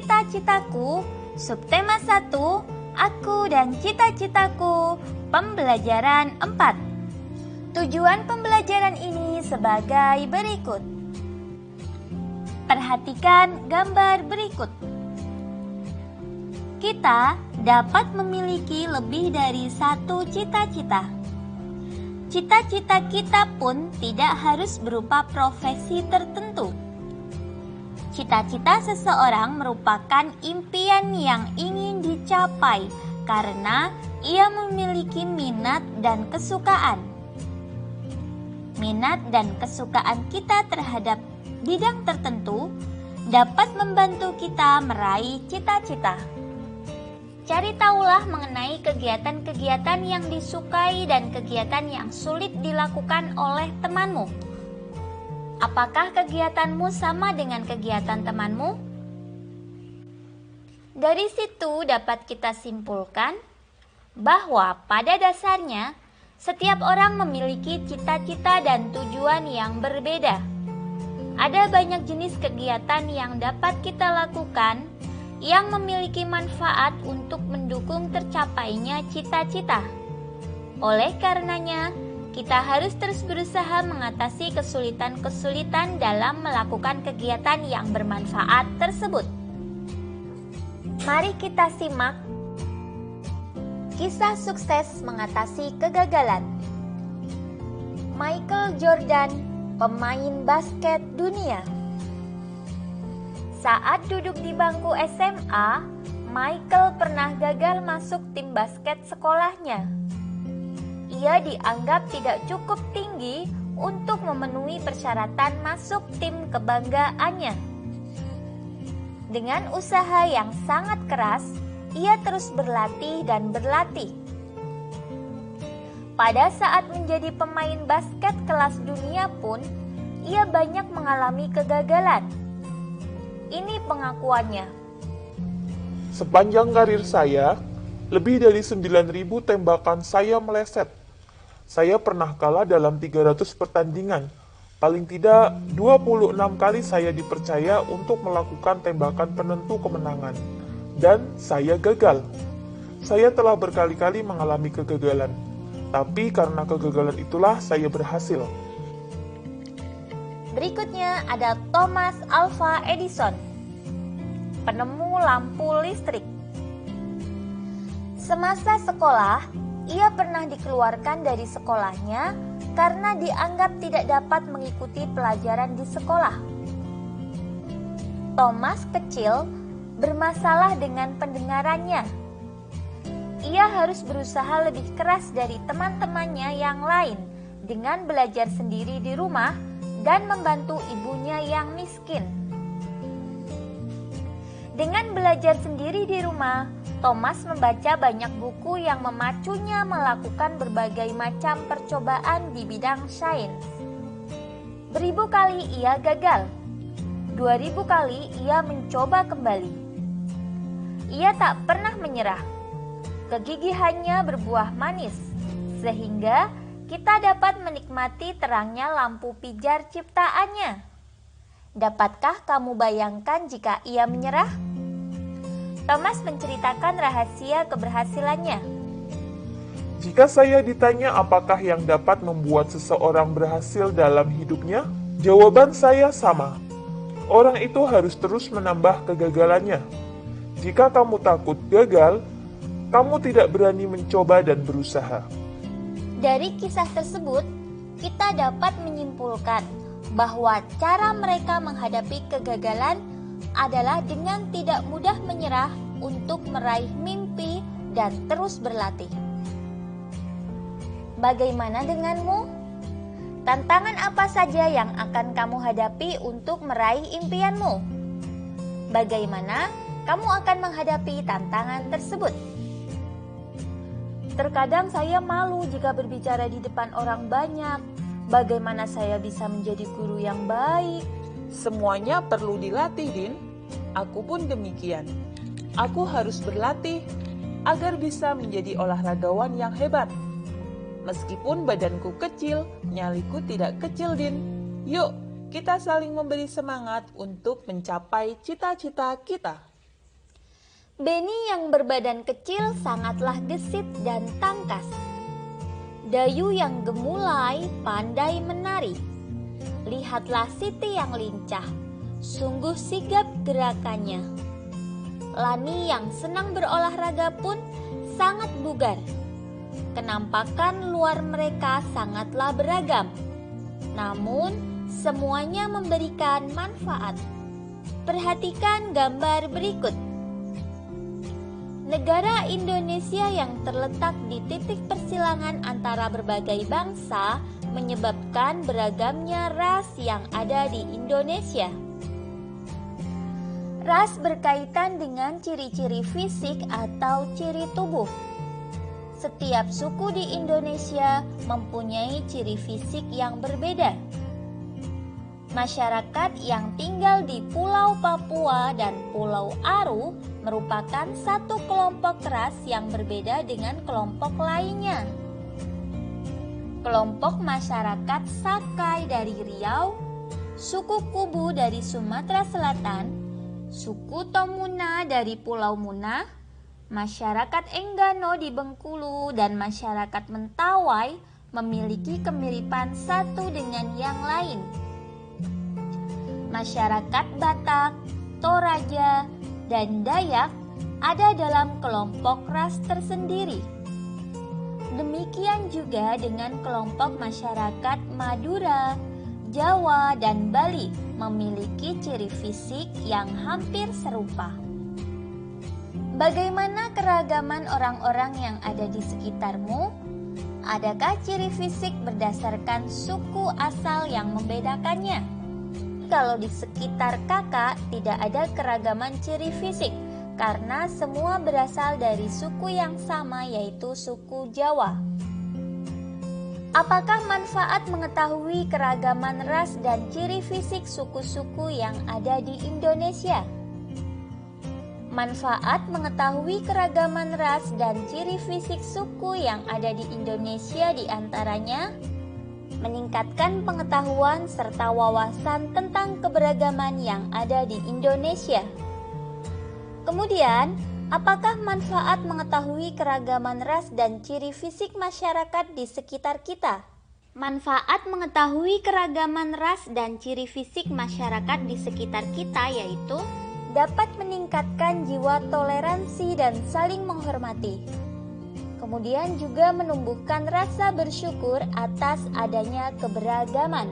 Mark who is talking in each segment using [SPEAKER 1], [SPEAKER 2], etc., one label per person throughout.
[SPEAKER 1] cita-citaku, subtema 1, aku dan cita-citaku, pembelajaran 4. Tujuan pembelajaran ini sebagai berikut. Perhatikan gambar berikut. Kita dapat memiliki lebih dari satu cita-cita. Cita-cita kita pun tidak harus berupa profesi tertentu. Cita-cita seseorang merupakan impian yang ingin dicapai karena ia memiliki minat dan kesukaan. Minat dan kesukaan kita terhadap bidang tertentu dapat membantu kita meraih cita-cita. Cari tahulah mengenai kegiatan-kegiatan yang disukai dan kegiatan yang sulit dilakukan oleh temanmu. Apakah kegiatanmu sama dengan kegiatan temanmu? Dari situ dapat kita simpulkan bahwa pada dasarnya setiap orang memiliki cita-cita dan tujuan yang berbeda. Ada banyak jenis kegiatan yang dapat kita lakukan yang memiliki manfaat untuk mendukung tercapainya cita-cita. Oleh karenanya, kita harus terus berusaha mengatasi kesulitan-kesulitan dalam melakukan kegiatan yang bermanfaat tersebut. Mari kita simak kisah sukses mengatasi kegagalan. Michael Jordan, pemain basket dunia. Saat duduk di bangku SMA, Michael pernah gagal masuk tim basket sekolahnya. Ia dianggap tidak cukup tinggi untuk memenuhi persyaratan masuk tim kebanggaannya. Dengan usaha yang sangat keras, ia terus berlatih dan berlatih. Pada saat menjadi pemain basket kelas dunia pun, ia banyak mengalami kegagalan. Ini pengakuannya.
[SPEAKER 2] Sepanjang karir saya, lebih dari 9.000 tembakan saya meleset. Saya pernah kalah dalam 300 pertandingan. Paling tidak 26 kali saya dipercaya untuk melakukan tembakan penentu kemenangan. Dan saya gagal. Saya telah berkali-kali mengalami kegagalan. Tapi karena kegagalan itulah saya berhasil.
[SPEAKER 1] Berikutnya ada Thomas Alva Edison, penemu lampu listrik. Semasa sekolah, ia pernah dikeluarkan dari sekolahnya karena dianggap tidak dapat mengikuti pelajaran di sekolah. Thomas kecil bermasalah dengan pendengarannya. Ia harus berusaha lebih keras dari teman-temannya yang lain dengan belajar sendiri di rumah dan membantu ibunya yang miskin. Dengan belajar sendiri di rumah, Thomas membaca banyak buku yang memacunya melakukan berbagai macam percobaan di bidang sains. Beribu kali ia gagal. 2000 kali ia mencoba kembali. Ia tak pernah menyerah. Kegigihannya berbuah manis, sehingga kita dapat menikmati terangnya lampu pijar ciptaannya. Dapatkah kamu bayangkan jika ia menyerah? Thomas menceritakan rahasia keberhasilannya.
[SPEAKER 2] Jika saya ditanya apakah yang dapat membuat seseorang berhasil dalam hidupnya, jawaban saya sama. Orang itu harus terus menambah kegagalannya. Jika kamu takut gagal, kamu tidak berani mencoba dan berusaha.
[SPEAKER 1] Dari kisah tersebut, kita dapat menyimpulkan bahwa cara mereka menghadapi kegagalan adalah dengan tidak mudah menyerah untuk meraih mimpi dan terus berlatih. Bagaimana denganmu? Tantangan apa saja yang akan kamu hadapi untuk meraih impianmu? Bagaimana kamu akan menghadapi tantangan tersebut? Terkadang saya malu jika berbicara di depan orang banyak. Bagaimana saya bisa menjadi guru yang baik?
[SPEAKER 3] Semuanya perlu dilatih, Din. Aku pun demikian. Aku harus berlatih agar bisa menjadi olahragawan yang hebat. Meskipun badanku kecil, nyaliku tidak kecil, Din. Yuk, kita saling memberi semangat untuk mencapai cita-cita kita.
[SPEAKER 1] Benny yang berbadan kecil sangatlah gesit dan tangkas. Dayu yang gemulai pandai menari. Lihatlah Siti yang lincah, sungguh sigap gerakannya. Lani yang senang berolahraga pun sangat bugar. Kenampakan luar mereka sangatlah beragam, namun semuanya memberikan manfaat. Perhatikan gambar berikut. Negara Indonesia yang terletak di titik persilangan antara berbagai bangsa menyebabkan beragamnya ras yang ada di Indonesia. Ras berkaitan dengan ciri-ciri fisik atau ciri tubuh. Setiap suku di Indonesia mempunyai ciri fisik yang berbeda. Masyarakat yang tinggal di Pulau Papua dan Pulau Aru merupakan satu kelompok ras yang berbeda dengan kelompok lainnya. Kelompok masyarakat Sakai dari Riau, suku Kubu dari Sumatera Selatan, suku Tomuna dari Pulau Muna, masyarakat Enggano di Bengkulu, dan masyarakat Mentawai memiliki kemiripan satu dengan yang lain. Masyarakat Batak, Toraja, dan Dayak ada dalam kelompok ras tersendiri. Demikian juga dengan kelompok masyarakat Madura, Jawa, dan Bali memiliki ciri fisik yang hampir serupa. Bagaimana keragaman orang-orang yang ada di sekitarmu? Adakah ciri fisik berdasarkan suku asal yang membedakannya? Kalau di sekitar kakak tidak ada keragaman ciri fisik, karena semua berasal dari suku yang sama, yaitu suku Jawa. Apakah manfaat mengetahui keragaman ras dan ciri fisik suku-suku yang ada di Indonesia? Manfaat mengetahui keragaman ras dan ciri fisik suku yang ada di Indonesia diantaranya meningkatkan pengetahuan serta wawasan tentang keberagaman yang ada di Indonesia. Kemudian, apakah manfaat mengetahui keragaman ras dan ciri fisik masyarakat di sekitar kita? Manfaat mengetahui keragaman ras dan ciri fisik masyarakat di sekitar kita yaitu dapat meningkatkan jiwa toleransi dan saling menghormati. Kemudian juga menumbuhkan rasa bersyukur atas adanya keberagaman.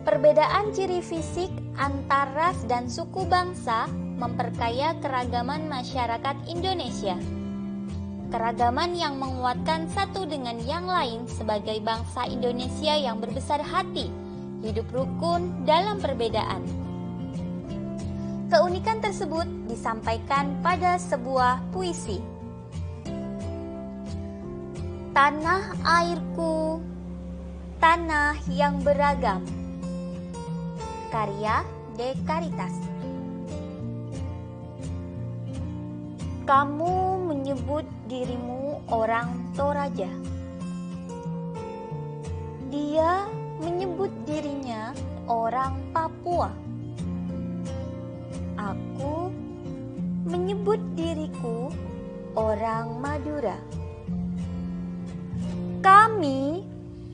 [SPEAKER 1] Perbedaan ciri fisik antar ras dan suku bangsa memperkaya keragaman masyarakat Indonesia. Keragaman yang menguatkan satu dengan yang lain sebagai bangsa Indonesia yang berbesar hati, hidup rukun dalam perbedaan. Keunikan tersebut disampaikan pada sebuah puisi. Tanah airku, tanah yang beragam. Karya De Caritas. Kamu menyebut dirimu orang Toraja. Dia menyebut dirinya orang Papua. Aku menyebut diriku orang Madura. Kami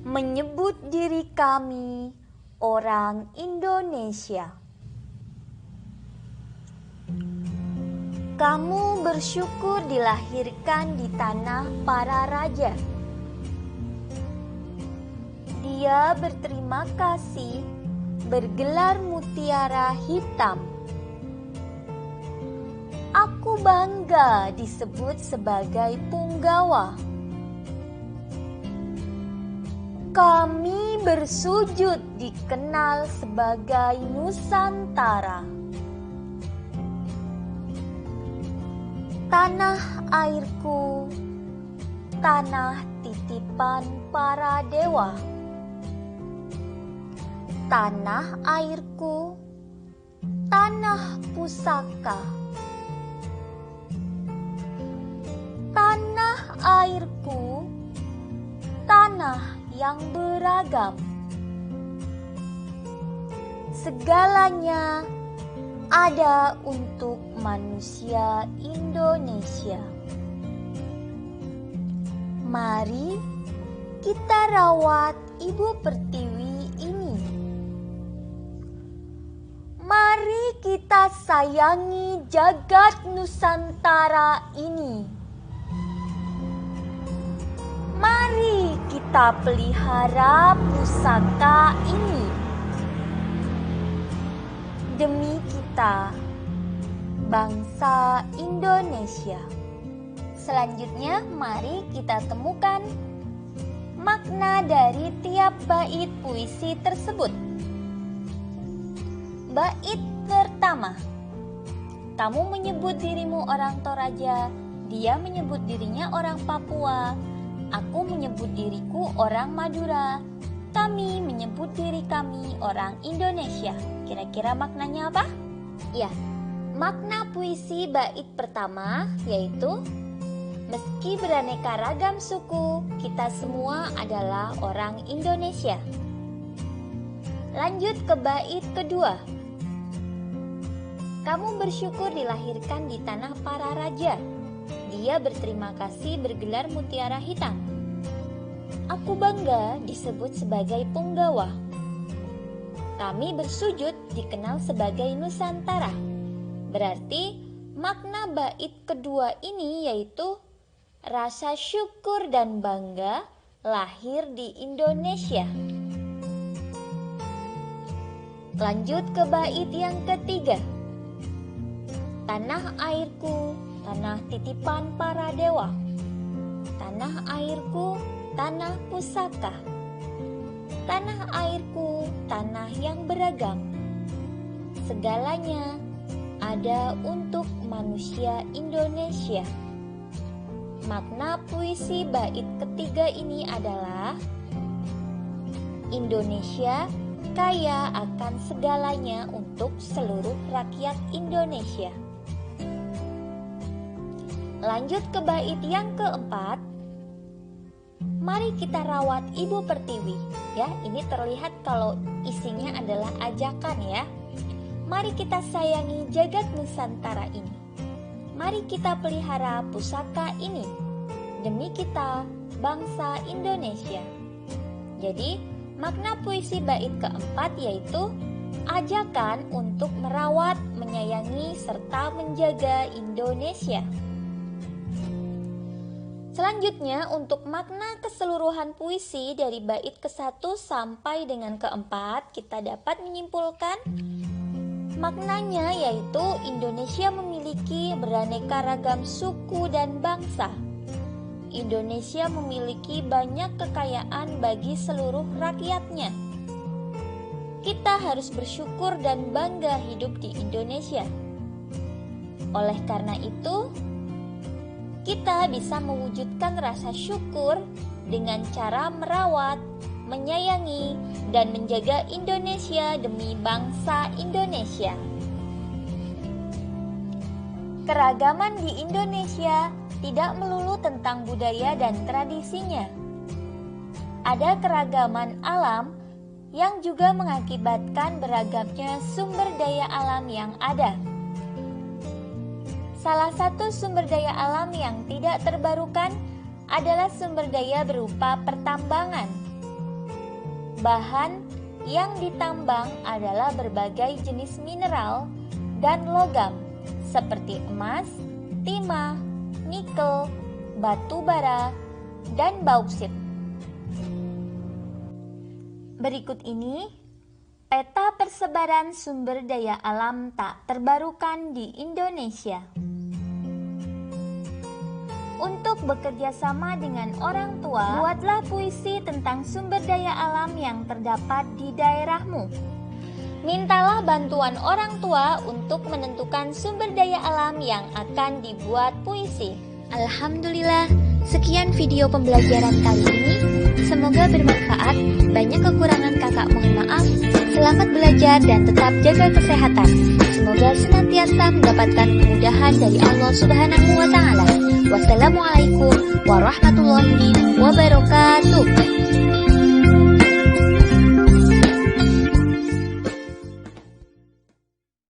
[SPEAKER 1] menyebut diri kami orang Indonesia. Kamu bersyukur dilahirkan di tanah para raja. Dia berterima kasih bergelar mutiara hitam. Aku bangga disebut sebagai punggawa. Kami bersujud dikenal sebagai Nusantara. Tanah airku, tanah titipan para dewa. Tanah airku, tanah pusaka. Tanah airku, tanah yang beragam. Segalanya ada untuk manusia Indonesia. Mari kita rawat Ibu Pertiwi ini. Mari kita sayangi jagat Nusantara ini. Mari kita pelihara pusaka ini. Demi kita, bangsa Indonesia. Selanjutnya, mari kita temukan makna dari tiap bait puisi tersebut. Bait pertama, kamu menyebut dirimu orang Toraja, dia menyebut dirinya orang Papua, aku menyebut diriku orang Madura, kami menyebut diri kami orang Indonesia. Kira-kira maknanya apa? Ya, makna puisi bait pertama yaitu meski beraneka ragam suku, kita semua adalah orang Indonesia. Lanjut ke bait kedua. Kamu bersyukur dilahirkan di tanah para raja. Dia berterima kasih bergelar mutiara hitam. Aku bangga disebut sebagai punggawa. Kami bersujud dikenal sebagai Nusantara. Berarti makna bait kedua ini yaitu rasa syukur dan bangga lahir di Indonesia. Lanjut ke bait yang ketiga. Tanah airku, tanah titipan para dewa. Tanah airku, tanah pusaka. Tanah airku, tanah yang beragam. Segalanya ada untuk manusia Indonesia. Makna puisi bait ketiga ini adalah Indonesia kaya akan segalanya untuk seluruh rakyat Indonesia. Lanjut ke bait yang keempat. Mari kita rawat Ibu Pertiwi. Ya, ini terlihat kalau isinya adalah ajakan ya. Mari kita sayangi jagat Nusantara ini. Mari kita pelihara pusaka ini. Demi kita, bangsa Indonesia. Jadi, makna puisi bait keempat yaitu ajakan untuk merawat, menyayangi, serta menjaga Indonesia. Selanjutnya, untuk makna keseluruhan puisi dari bait ke-1 sampai dengan ke-4, kita dapat menyimpulkan maknanya yaitu Indonesia memiliki beraneka ragam suku dan bangsa. Indonesia memiliki banyak kekayaan bagi seluruh rakyatnya. Kita harus bersyukur dan bangga hidup di Indonesia. Oleh karena itu, kita bisa mewujudkan rasa syukur dengan cara merawat, menyayangi, dan menjaga Indonesia demi bangsa Indonesia. Keragaman di Indonesia tidak melulu tentang budaya dan tradisinya. Ada keragaman alam yang juga mengakibatkan beragamnya sumber daya alam yang ada. Salah satu sumber daya alam yang tidak terbarukan adalah sumber daya berupa pertambangan. Bahan yang ditambang adalah berbagai jenis mineral dan logam seperti emas, timah, nikel, batu bara, dan bauksit. Berikut ini peta persebaran sumber daya alam tak terbarukan di Indonesia. Untuk bekerja sama dengan orang tua, buatlah puisi tentang sumber daya alam yang terdapat di daerahmu. Mintalah bantuan orang tua untuk menentukan sumber daya alam yang akan dibuat puisi. Alhamdulillah, sekian video pembelajaran kali ini. Semoga bermanfaat. Banyak kekurangan kakak mohon maaf. Selamat belajar dan tetap jaga kesehatan. Semoga senantiasa mendapatkan kemudahan dari Allah Subhanahu wa Ta'ala. Wassalamualaikum warahmatullahi wabarakatuh.